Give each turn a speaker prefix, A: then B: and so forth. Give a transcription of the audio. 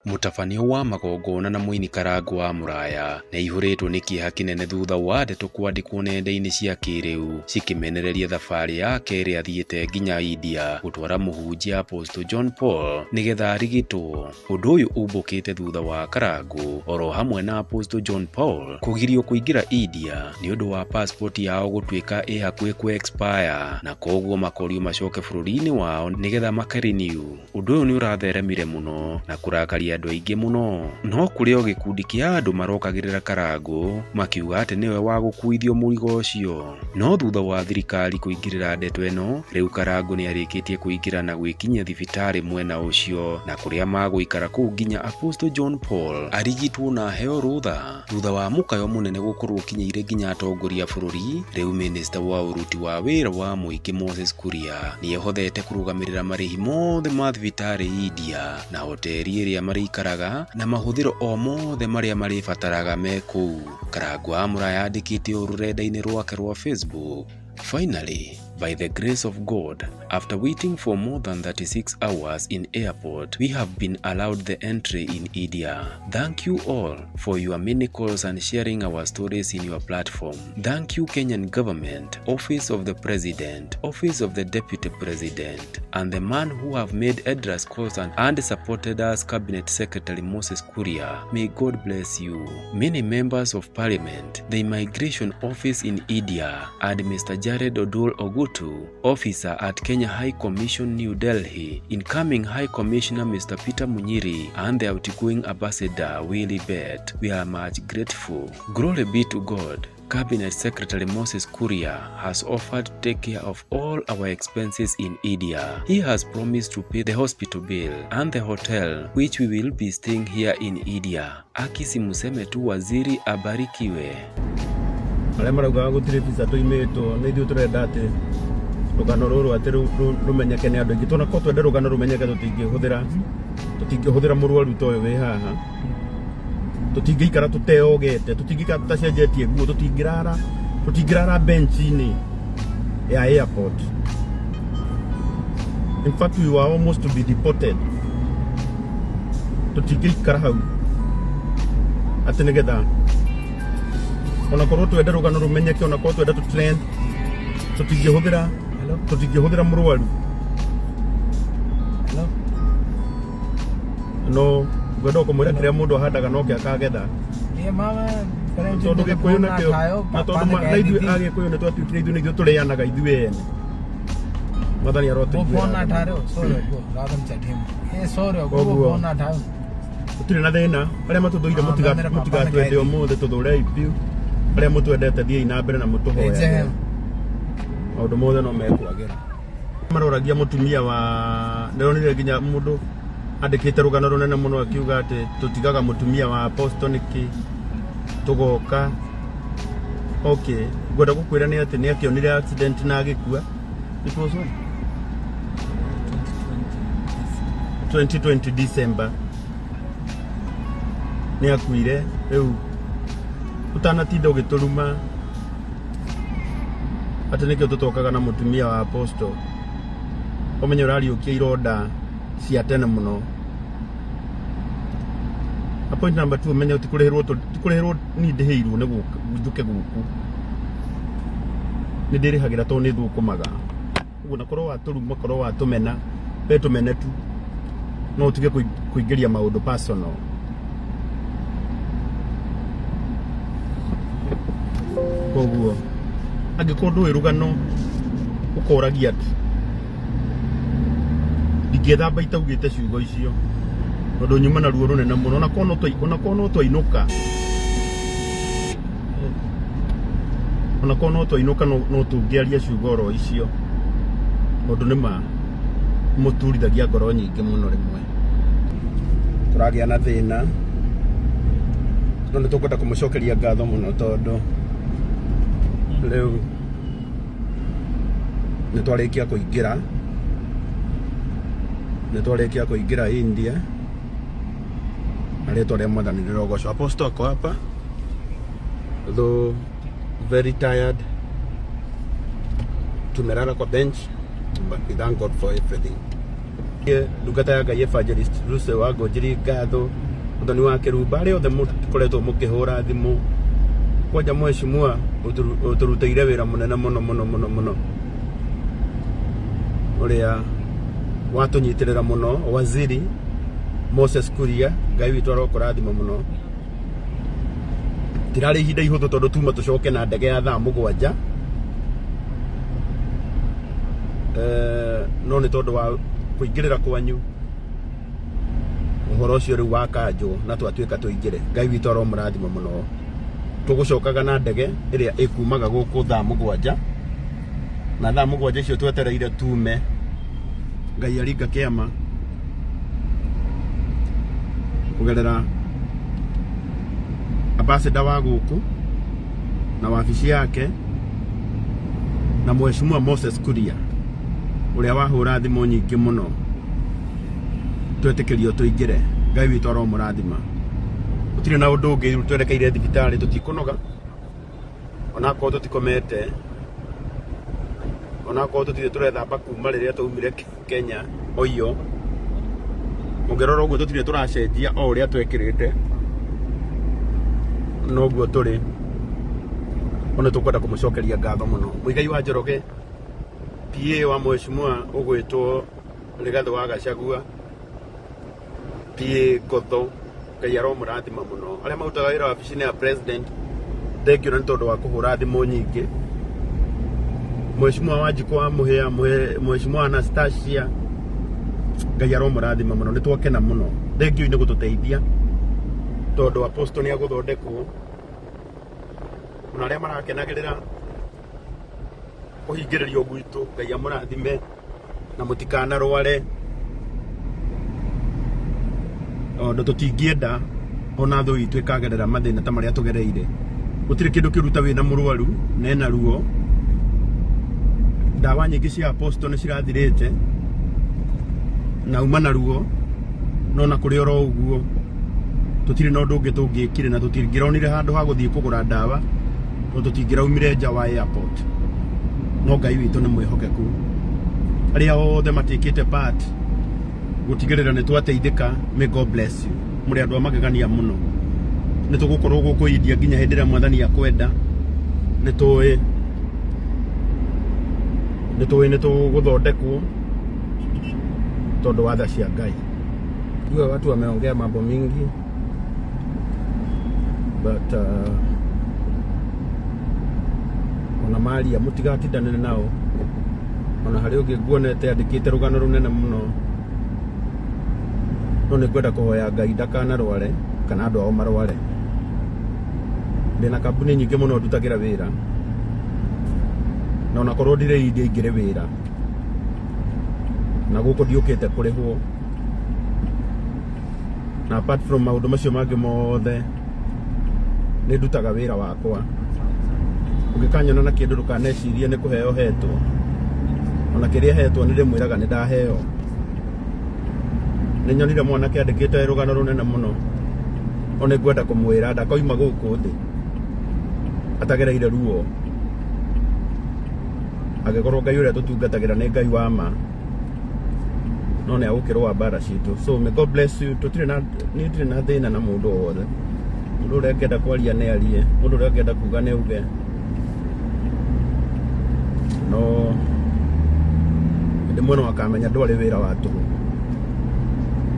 A: Mutafanio wa magongona na muini Karangu wa Muraya na ihuritwo ni kieha kinene thutha wa ndeto kwandikwo nenda-ini cia kiriu cikimenereria thabari yake ria athiite nginya India gutwara muhunjia Apostle John Paul nigetha arigitwo. Undu uyu umbukite thutha wa Karangu oro hamwe na Apostle John Paul kugirio kuingira India ni undu wa passport yao gutwika hakuhi ku expire na koguo makorio macoke bururi-ini wao nigetha makarenew. Undu uyu ni uratheremire muno na kurakaria andu aingi muno, no kuri o gikundi kia andu marokagirira Karangu makiuga ati niwe wa gukuithio murigo ucio. No thutha wa thirikari kuingirira ndeto eno, riu Karangu ni arikitie kuingira na gwikinyia thibitari mwena ucio na kuria maguikara kuu nginya Apostle John Paul arigitwo na heo rutha. Thutha wa mukayo munene gukorwo kinyeire nginya atongoria bururi, riu minister wa uruti wa wira wa muingi Moses Kuria ni ehothete kurugamirira marihi mothe ma thibitari India na hoteli iria marikaraga na mahuthiro o mothe maria maribataraga me kuu. Karangu wa Muraya andikite rurenda-ini rwake rwa Facebook: "Finally, by the grace of God, after waiting for more than 36 hours in airport, we have been allowed the entry in India. Thank you all for your many calls and sharing our stories in your platform. Thank you Kenyan government, Office of the President, Office of the Deputy President, and the man who have made endless calls and supported us, Cabinet Secretary Moses Kuria. May God bless you. Many members of Parliament, the Immigration Office in India, and Mr. Jared Odul Ogutu, Officer at Kenya High Commission New Delhi, Incoming High Commissioner Mr. Peter Munyiri, and the outgoing Ambassador Willie Bet. We are much grateful. Glory be to God. Cabinet Secretary Moses Kuria has offered to take care of all our expenses in India. He has promised to pay the hospital bill and the hotel which we will be staying here in India. Akisimuseme tu waziri abarikiwe."
B: Aria marauga gutire visa tuimitwo ni ithuĩ turenda ati rugano ruru ati rumenyeke ni andu aingi tona ko twende rugano rumenyeke tutingihũthĩra mũrwaru ta ũyũ wĩ haha, tutingĩikara tuteogete, tutingĩikara tutacenjetie nguo, tutingĩrara bench-inĩ ya airport. In fact, we were almost to be deported. Tutingĩikara hau ati nigetha ona korwo twende rugano rumenyeke, ona korwo twende trend, tutingĩhũthĩra mũrwaru. No gwenda kumwira kiria mundu ahandaga no ke akagetha. Tondu gikuyu nakio na tondu na ithuĩ agikuyu nĩ twatuĩkire ithuĩ nĩithuĩ tũrĩanaga ithuĩ ene. Mwathani aroteithia. Gũtirĩ na thĩna, arĩa matũthũire mũtigatwende ũmũthĩ tũthũre ibiũ, arĩa mũtwendete thiĩi na mbere na mũtũhoyage, maũndũ mothe no mekwagĩra. Maroragia mũtumia wa ndĩronire nginya mũndũ andikite rugano runene muno akiuga ati tutigaga mutumia wa Apostle niki tugoka. Okay, ngwenda gukwira ni ati ni akionire accident na agikua. It was 2020 December ni akuire. Riu utanatinda ugituruma ati nikio tutokaga na mutumia wa Apostle omenye urariukia ironda cia tene muno. Point number 2, menye tikurehirwo ni ndiheirwo ni guke guku ni ndirihagira to ni thukumaga uguo na korwo waturuma korwo watumena we tumene tu no utige kuingiria maundu personal. Koguo angikorwo ndũĩ rugano ukoragia tu ndingĩthamba itaugĩte ciugo icio tondũ nyuma na ruo runene muno ona kono twainuka no tungĩaria ciugo oro icio tondũ nĩma mũturithagia ngoro nyingĩ muno rĩmwe. Tũragĩa na thĩna no nĩtũkwenda kũmũcokeria ngatho muno tondũ rĩu nĩtwarĩkia kũingĩra India na rĩtwa rĩa Mwathani rĩrogocwo. Apostle ako hapa, though very tired, tumelala kwa bench, but we thank God for everything. ndungata ya Ngai Evangelist Ruto wa Ngonjiri ngatho muthoni wa Kirumba ari othe mukoretwo mukihura thimu kwanja mheshimiwa uturutire wira munene muno uria watunyitirira muno waziri Moses Kuria Ngai witu arokurathima muno tirari ihinda ihuthu tondu tuma tucoke na ndege ya thaa 7 no ni tondu wa kuingirira kwanyu uhoro ucio riu wakanjwo na twatuika tuingire Ngai witu aromurathima muno tugucokaga na ndege iria ikumaga guku thaa 7 na thaa 7 icio twetereire tume Ngai aringa kiama kugerera ambassador wa guku na wabici yake na mheshimiwa Moses Kuria uria wahura thimu nyingi muno twetikirio tuingire Ngai witu aromurathima utire na undu ungi twerekeire thibitari tutikunoga ona ko tutikomete ona ko tutire turethamba kuma riria taumire Kenya oyo ongerora uguo tutire turacenjia o uria twekirite noguo turi ona tukwenda kumucokeria ngatho muno Muigai wa Njoroge PA wa mheshimiwa ugwitwo Rigathi wa Gachagua PA Gotho Ngai aromurathima muno aria mautaga wira wabici-ini ya president thengio ni tondu wa kuhura thimu nyingi mheshimiwa Wanjiku wa Muhia mheshimiwa Anastasia Ngai aromurathima muno ni twakena muno thengio ni gututeithia tondu apostle ni aguthondekwo na aria marakenagirira kuhingiririo gwitu Ngai amurathime na mutikana rware ndo tutingienda ona thu itu ikagerera mathina ta maria tugereire gutire kindu kiruta wina murwaru nena ruo dawa nyingi cia apostle ni cirathirite na umana ruo no na kuri oro uguo tutire no ndungi tungikire na tutingironire handu ha guthii kugura dawa no tutingiraumire nja wa airport no Ngai witu ni mwihokeku aria othe matikite part gutigirira ni twateithika may God bless you muri andu amagegania muno ni tugukorwo gukuindia nginya hindi ria mwathani akwenda ni tuguthondekwo tondu wa tha cia Ngai ndio watu wameongea mambo mingi but ona mali ya mutigatindane nao ona hari ungi nguonete andikite rugano runene muno no ni kwenda kuhoya Ngai ndakana rware kana andu ao marware ndina kambuni nyingi muno ndutagira wira na ona korwo ndire indi ingire wira na guko ndiukite kurihwo na apart from maundu macio mangi mothe ni ndutaga wira wakwa ungikanyona na kindu ndukanecirie ni kuheo hetwo ona kiria hetwo ni ndimwiraga ni ndaheo ni nyonire mwanake andikite rugano runene muno ona ngwenda kumwira ndakoima guku thi atagereire ruo agikorwo Ngai uria tutungatagira ni Ngai wa ma no ne agukirwa bara citu so may God bless you tutire na thina na mundu wothe mundu uria ngenda kwaria ne arie mundu uria ngenda kuga ne uge no ndi mwana wakamenya ndwari wira wa tuhu